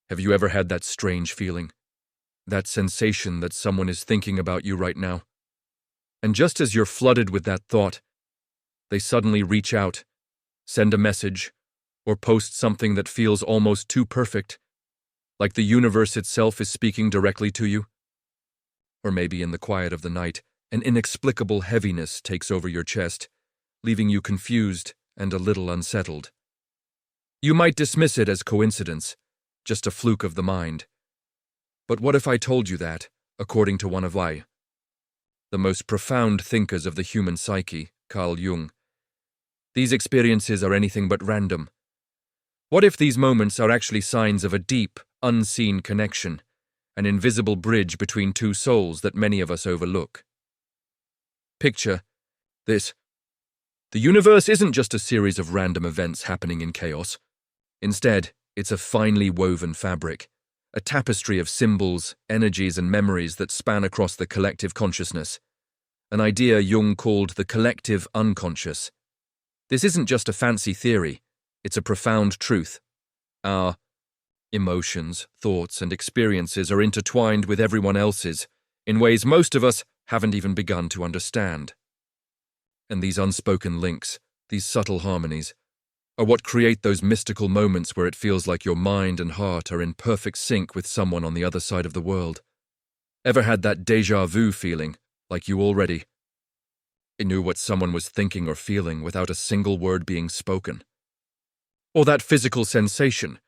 Have you ever had that strange feeling? That sensation that someone is thinking about you right now? And just as you're flooded with that thought, they suddenly reach out, send a message, or post something that feels almost too perfect, like the universe itself is speaking directly to you? Or maybe in the quiet of the night, an inexplicable heaviness takes over your chest, leaving you confused and a little unsettled. You might dismiss it as coincidence, just a fluke of the mind. But what if I told you that, according to one of the most profound thinkers of the human psyche, Carl Jung, these experiences are anything but random? What if these moments are actually signs of a deep, unseen connection, an invisible bridge between two souls that many of us overlook? Picture this. The universe isn't just a series of random events happening in chaos. Instead, it's a finely woven fabric, a tapestry of symbols, energies, and memories that span across the collective consciousness, an idea Jung called the collective unconscious. This isn't just a fancy theory, it's a profound truth. Our emotions, thoughts, and experiences are intertwined with everyone else's in ways most of us haven't even begun to understand. And these unspoken links, these subtle harmonies, are what create those mystical moments where it feels like your mind and heart are in perfect sync with someone on the other side of the world. Ever had that déjà vu feeling, like you already knew what someone was thinking or feeling without a single word being spoken? Or that physical sensation,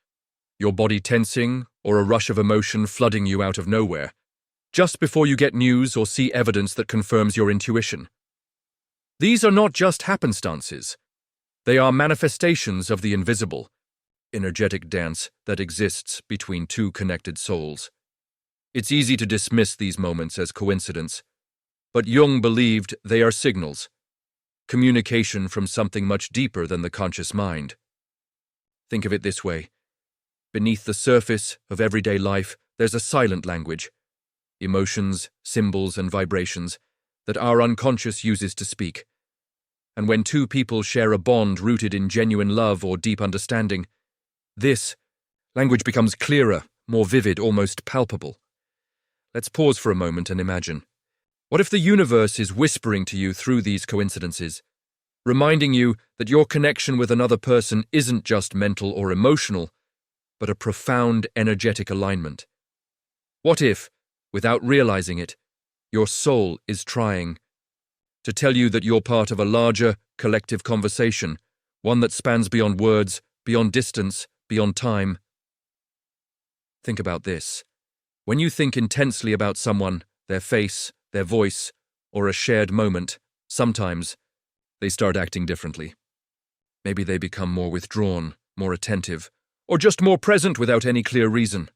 your body tensing or a rush of emotion flooding you out of nowhere, just before you get news or see evidence that confirms your intuition? These are not just happenstances. They are manifestations of the invisible, energetic dance that exists between two connected souls. It's easy to dismiss these moments as coincidence, but Jung believed they are signals, communication from something much deeper than the conscious mind. Think of it this way. Beneath the surface of everyday life, there's a silent language, emotions, symbols, and vibrations that our unconscious uses to speak. And when two people share a bond rooted in genuine love or deep understanding, this language becomes clearer, more vivid, almost palpable. Let's pause for a moment and imagine. What if the universe is whispering to you through these coincidences, reminding you that your connection with another person isn't just mental or emotional, but a profound energetic alignment? What if, without realizing it, your soul is trying to tell you that you're part of a larger, collective conversation, one that spans beyond words, beyond distance, beyond time? Think about this. When you think intensely about someone, their face, their voice, or a shared moment, sometimes they start acting differently. Maybe they become more withdrawn, more attentive, or just more present without any clear reason.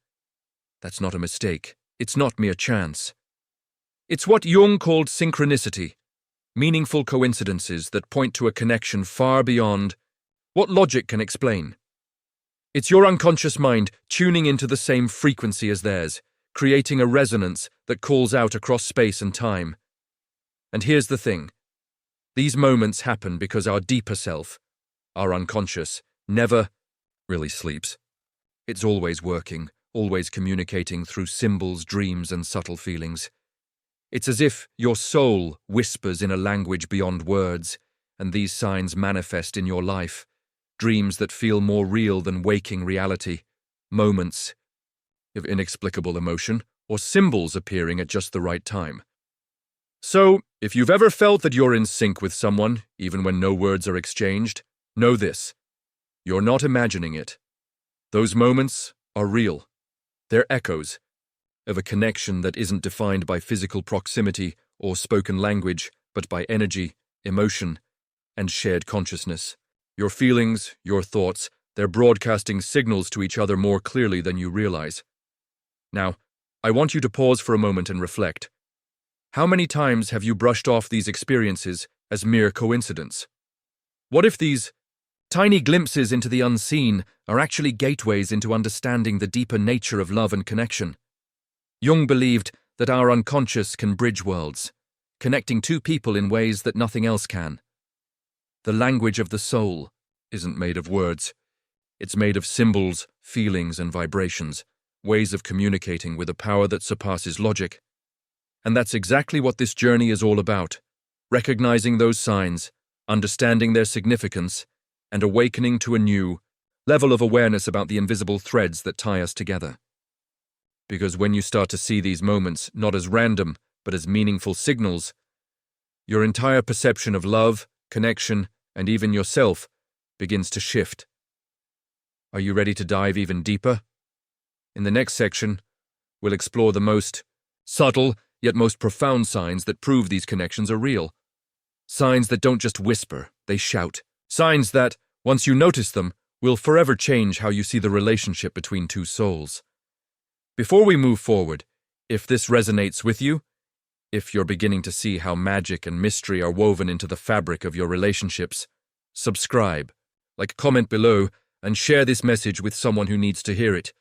That's not a mistake. It's not mere chance. It's what Jung called synchronicity, meaningful coincidences that point to a connection far beyond what logic can explain. It's your unconscious mind tuning into the same frequency as theirs, creating a resonance that calls out across space and time. And here's the thing. These moments happen because our deeper self, our unconscious, never really sleeps. It's always working, always communicating through symbols, dreams, and subtle feelings. It's as if your soul whispers in a language beyond words, and these signs manifest in your life, dreams that feel more real than waking reality, moments of inexplicable emotion, or symbols appearing at just the right time. So, if you've ever felt that you're in sync with someone, even when no words are exchanged, know this. You're not imagining it. Those moments are real. They're echoes of a connection that isn't defined by physical proximity or spoken language, but by energy, emotion, and shared consciousness. Your feelings, your thoughts, they're broadcasting signals to each other more clearly than you realize. Now, I want you to pause for a moment and reflect. How many times have you brushed off these experiences as mere coincidence? What if these tiny glimpses into the unseen are actually gateways into understanding the deeper nature of love and connection? Jung believed that our unconscious can bridge worlds, connecting two people in ways that nothing else can. The language of the soul isn't made of words. It's made of symbols, feelings, and vibrations, ways of communicating with a power that surpasses logic. And that's exactly what this journey is all about, recognizing those signs, understanding their significance, and awakening to a new level of awareness about the invisible threads that tie us together. Because when you start to see these moments not as random, but as meaningful signals, your entire perception of love, connection, and even yourself begins to shift. Are you ready to dive even deeper? In the next section, we'll explore the most subtle yet most profound signs that prove these connections are real. Signs that don't just whisper, they shout. Signs that, once you notice them, will forever change how you see the relationship between two souls. Before we move forward, if this resonates with you, if you're beginning to see how magic and mystery are woven into the fabric of your relationships, subscribe, comment below, and share this message with someone who needs to hear it.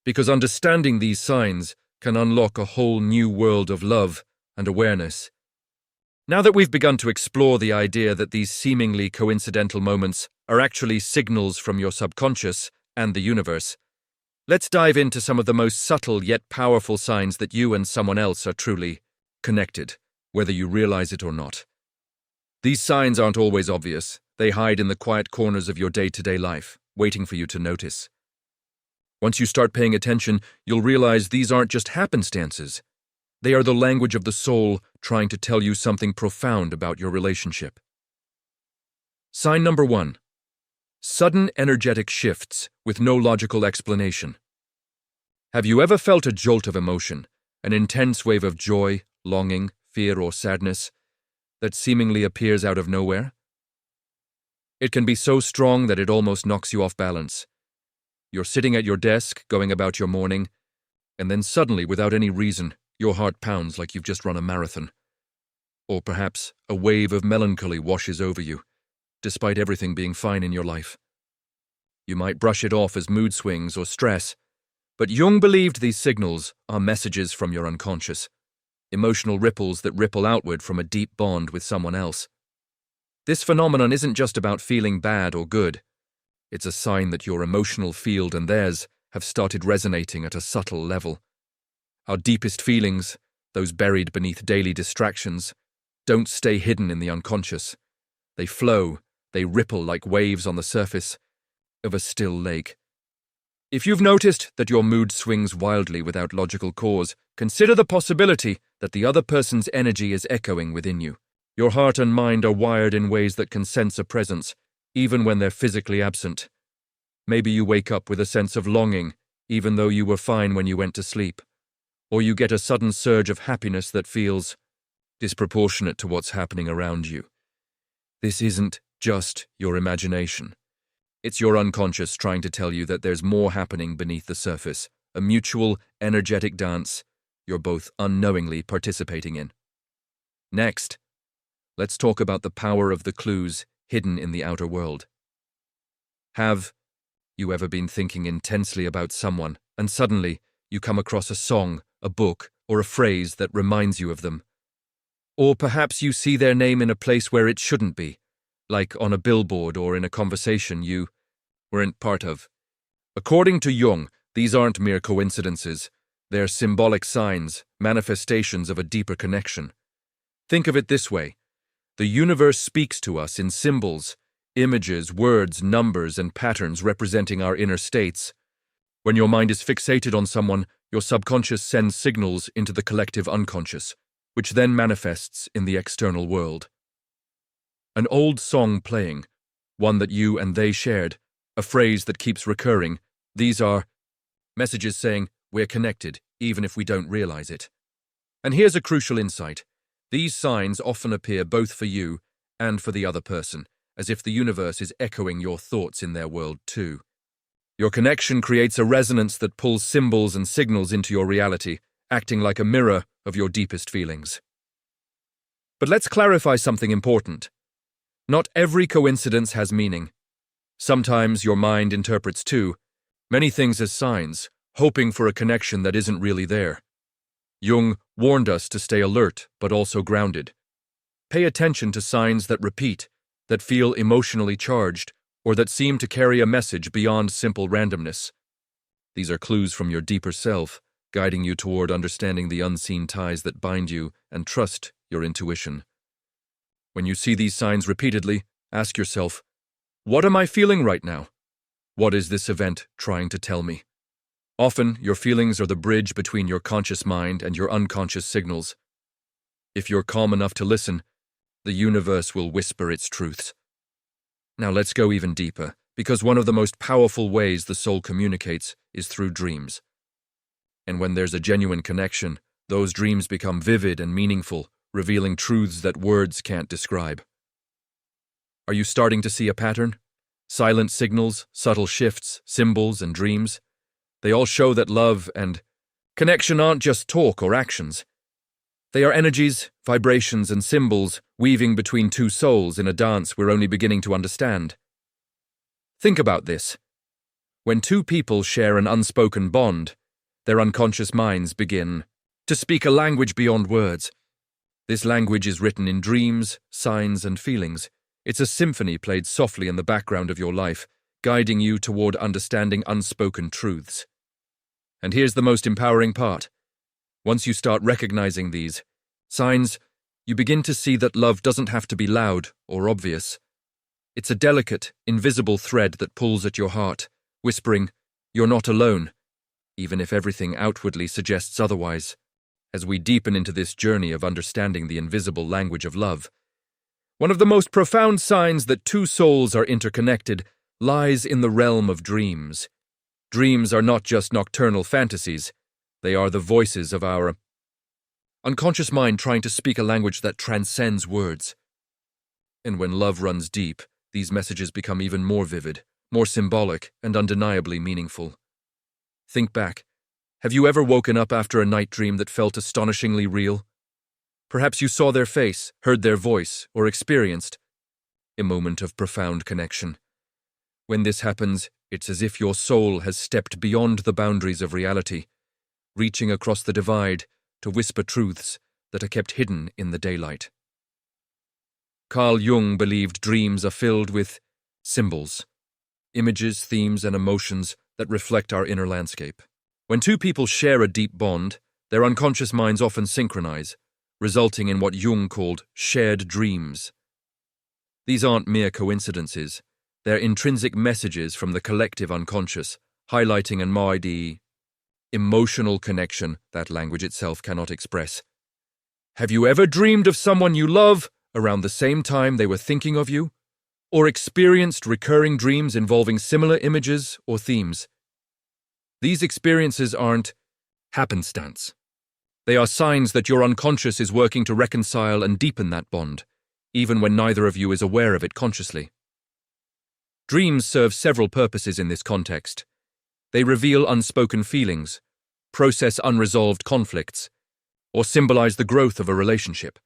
Because understanding these signs can unlock a whole new world of love and awareness. Now that we've begun to explore the idea that these seemingly coincidental moments are actually signals from your subconscious and the universe, let's dive into some of the most subtle yet powerful signs that you and someone else are truly connected, whether you realize it or not. These signs aren't always obvious. They hide in the quiet corners of your day-to-day life, waiting for you to notice. Once you start paying attention, you'll realize these aren't just happenstances. They are the language of the soul trying to tell you something profound about your relationship. Sign number 1. Sudden energetic shifts with no logical explanation. Have you ever felt a jolt of emotion, an intense wave of joy, longing, fear, or sadness that seemingly appears out of nowhere? It can be so strong that it almost knocks you off balance. You're sitting at your desk, going about your morning, and then suddenly, without any reason, your heart pounds like you've just run a marathon. Or perhaps a wave of melancholy washes over you, despite everything being fine in your life. You might brush it off as mood swings or stress, but Jung believed these signals are messages from your unconscious, emotional ripples that ripple outward from a deep bond with someone else. This phenomenon isn't just about feeling bad or good. It's a sign that your emotional field and theirs have started resonating at a subtle level. Our deepest feelings, those buried beneath daily distractions, don't stay hidden in the unconscious. They flow, they ripple like waves on the surface of a still lake. If you've noticed that your mood swings wildly without logical cause, consider the possibility that the other person's energy is echoing within you. Your heart and mind are wired in ways that can sense a presence, even when they're physically absent. Maybe you wake up with a sense of longing, even though you were fine when you went to sleep. Or you get a sudden surge of happiness that feels disproportionate to what's happening around you. This isn't just your imagination. It's your unconscious trying to tell you that there's more happening beneath the surface, a mutual, energetic dance you're both unknowingly participating in. Next, let's talk about the power of the clues hidden in the outer world. Have you ever been thinking intensely about someone, and suddenly you come across a song, a book, or a phrase that reminds you of them? Or perhaps you see their name in a place where it shouldn't be, like on a billboard or in a conversation you weren't part of. According to Jung, these aren't mere coincidences. They're symbolic signs, manifestations of a deeper connection. Think of it this way. The universe speaks to us in symbols, images, words, numbers, and patterns representing our inner states. When your mind is fixated on someone, your subconscious sends signals into the collective unconscious, which then manifests in the external world. An old song playing, one that you and they shared, a phrase that keeps recurring, these are messages saying we're connected, even if we don't realize it. And here's a crucial insight. These signs often appear both for you and for the other person, as if the universe is echoing your thoughts in their world too. Your connection creates a resonance that pulls symbols and signals into your reality, acting like a mirror of your deepest feelings. But let's clarify something important. Not every coincidence has meaning. Sometimes your mind interprets too many things as signs, hoping for a connection that isn't really there. Jung warned us to stay alert but also grounded. Pay attention to signs that repeat, that feel emotionally charged, or that seem to carry a message beyond simple randomness. These are clues from your deeper self, guiding you toward understanding the unseen ties that bind you and trust your intuition. When you see these signs repeatedly, ask yourself, what am I feeling right now? What is this event trying to tell me? Often, your feelings are the bridge between your conscious mind and your unconscious signals. If you're calm enough to listen, the universe will whisper its truths. Now let's go even deeper, because one of the most powerful ways the soul communicates is through dreams. And when there's a genuine connection, those dreams become vivid and meaningful, revealing truths that words can't describe. Are you starting to see a pattern? Silent signals, subtle shifts, symbols, and dreams. They all show that love and connection aren't just talk or actions. They are energies, vibrations, and symbols weaving between two souls in a dance we're only beginning to understand. Think about this. When two people share an unspoken bond, their unconscious minds begin to speak a language beyond words. This language is written in dreams, signs, and feelings. It's a symphony played softly in the background of your life, guiding you toward understanding unspoken truths. And here's the most empowering part. Once you start recognizing these signs, you begin to see that love doesn't have to be loud or obvious. It's a delicate, invisible thread that pulls at your heart, whispering, "You're not alone," even if everything outwardly suggests otherwise. As we deepen into this journey of understanding the invisible language of love, one of the most profound signs that two souls are interconnected lies in the realm of dreams. Dreams are not just nocturnal fantasies. They are the voices of our unconscious mind trying to speak a language that transcends words. And when love runs deep, these messages become even more vivid, more symbolic, and undeniably meaningful. Think back. Have you ever woken up after a night dream that felt astonishingly real? Perhaps you saw their face, heard their voice, or experienced a moment of profound connection. When this happens, it's as if your soul has stepped beyond the boundaries of reality, reaching across the divide to whisper truths that are kept hidden in the daylight. Carl Jung believed dreams are filled with symbols, images, themes, and emotions that reflect our inner landscape. When two people share a deep bond, their unconscious minds often synchronize, resulting in what Jung called shared dreams. These aren't mere coincidences. They're intrinsic messages from the collective unconscious, highlighting and the emotional connection that language itself cannot express. Have you ever dreamed of someone you love around the same time they were thinking of you? Or experienced recurring dreams involving similar images or themes? These experiences aren't happenstance. They are signs that your unconscious is working to reconcile and deepen that bond, even when neither of you is aware of it consciously. Dreams serve several purposes in this context. They reveal unspoken feelings, process unresolved conflicts, or symbolize the growth of a relationship.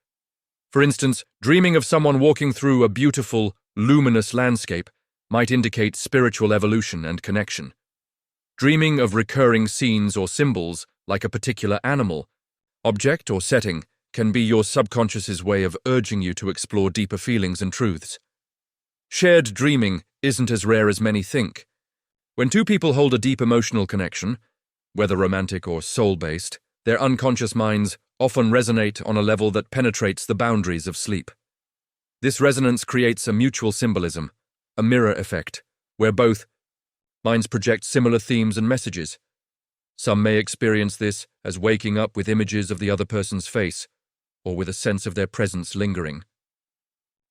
For instance, dreaming of someone walking through a beautiful, luminous landscape might indicate spiritual evolution and connection. Dreaming of recurring scenes or symbols, like a particular animal, object, or setting, can be your subconscious's way of urging you to explore deeper feelings and truths. Shared dreaming isn't as rare as many think. When two people hold a deep emotional connection, whether romantic or soul-based, their unconscious minds often resonate on a level that penetrates the boundaries of sleep. This resonance creates a mutual symbolism, a mirror effect, where both minds project similar themes and messages. Some may experience this as waking up with images of the other person's face, or with a sense of their presence lingering.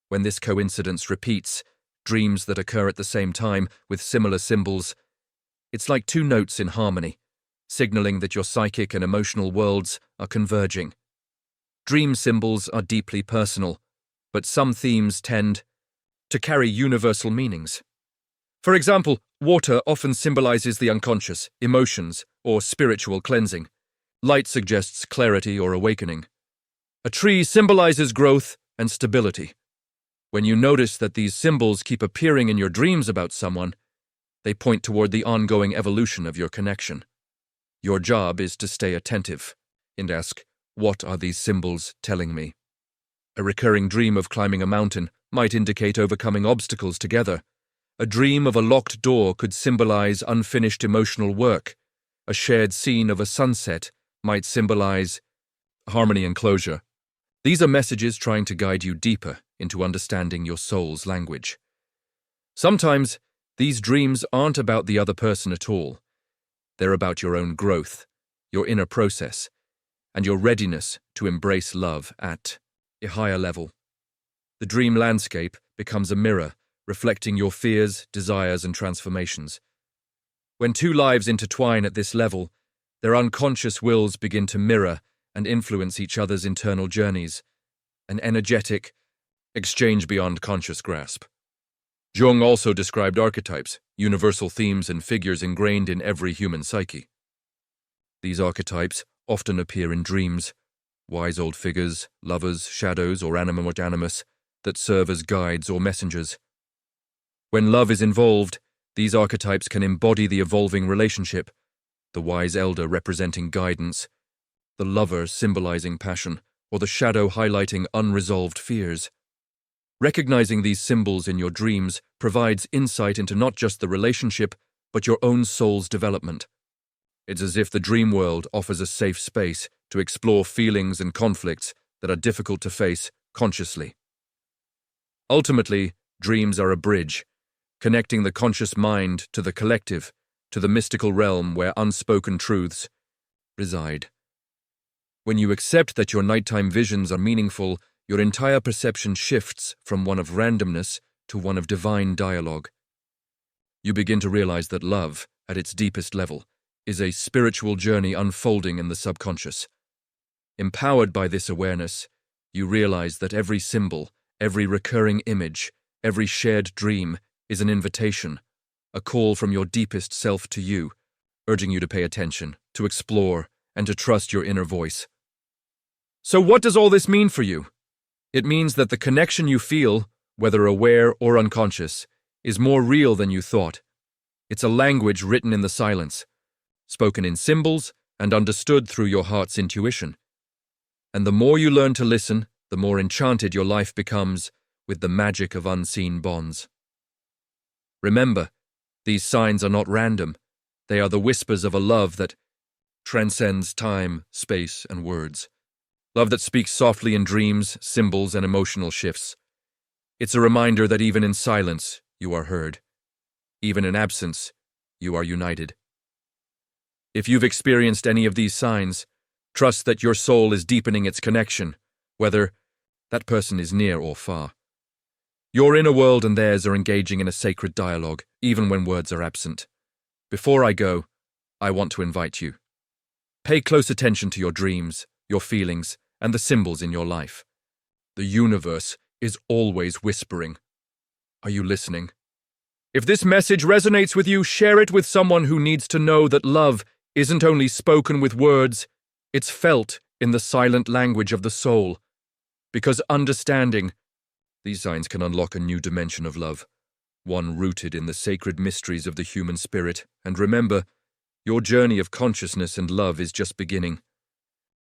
When this coincidence repeats, dreams that occur at the same time with similar symbols, it's like two notes in harmony, signaling that your psychic and emotional worlds are converging. Dream symbols are deeply personal, but some themes tend to carry universal meanings. For example, water often symbolizes the unconscious, emotions, or spiritual cleansing. Light suggests clarity or awakening. A tree symbolizes growth and stability. When you notice that these symbols keep appearing in your dreams about someone, they point toward the ongoing evolution of your connection. Your job is to stay attentive and ask, what are these symbols telling me? A recurring dream of climbing a mountain might indicate overcoming obstacles together. A dream of a locked door could symbolize unfinished emotional work, A shared scene of a sunset might symbolize harmony and closure. These are messages trying to guide you deeper into understanding your soul's language. Sometimes, these dreams aren't about the other person at all. They're about your own growth, your inner process, and your readiness to embrace love at a higher level. The dream landscape becomes a mirror, reflecting your fears, desires, and transformations. When two lives intertwine at this level, their unconscious wills begin to mirror and influence each other's internal journeys, an energetic exchange beyond conscious grasp. Jung also described archetypes, universal themes and figures ingrained in every human psyche. These archetypes often appear in dreams, wise old figures, lovers, shadows, or animate animus that serve as guides or messengers. When love is involved, these archetypes can embody the evolving relationship, the wise elder representing guidance, the lover symbolizing passion, or the shadow highlighting unresolved fears. Recognizing these symbols in your dreams provides insight into not just the relationship, but your own soul's development. It's as if the dream world offers a safe space to explore feelings and conflicts that are difficult to face consciously. Ultimately, dreams are a bridge, connecting the conscious mind to the collective, to the mystical realm where unspoken truths reside. When you accept that your nighttime visions are meaningful, your entire perception shifts from one of randomness to one of divine dialogue. You begin to realize that love, at its deepest level, is a spiritual journey unfolding in the subconscious. Empowered by this awareness, you realize that every symbol, every recurring image, every shared dream is an invitation, a call from your deepest self to you, urging you to pay attention, to explore, and to trust your inner voice. So what does all this mean for you? It means that the connection you feel, whether aware or unconscious, is more real than you thought. It's a language written in the silence, spoken in symbols and understood through your heart's intuition. And the more you learn to listen, the more enchanted your life becomes with the magic of unseen bonds. Remember, these signs are not random. They are the whispers of a love that transcends time, space, and words. Love that speaks softly in dreams, symbols, and emotional shifts. It's a reminder that even in silence, you are heard. Even in absence, you are united. If you've experienced any of these signs, trust that your soul is deepening its connection, whether that person is near or far. Your inner world and theirs are engaging in a sacred dialogue, even when words are absent. Before I go, I want to invite you. Pay close attention to your dreams, your feelings, and the symbols in your life. The universe is always whispering. Are you listening? If this message resonates with you, share it with someone who needs to know that love isn't only spoken with words, it's felt in the silent language of the soul. Because understanding these signs can unlock a new dimension of love, one rooted in the sacred mysteries of the human spirit. And remember, your journey of consciousness and love is just beginning.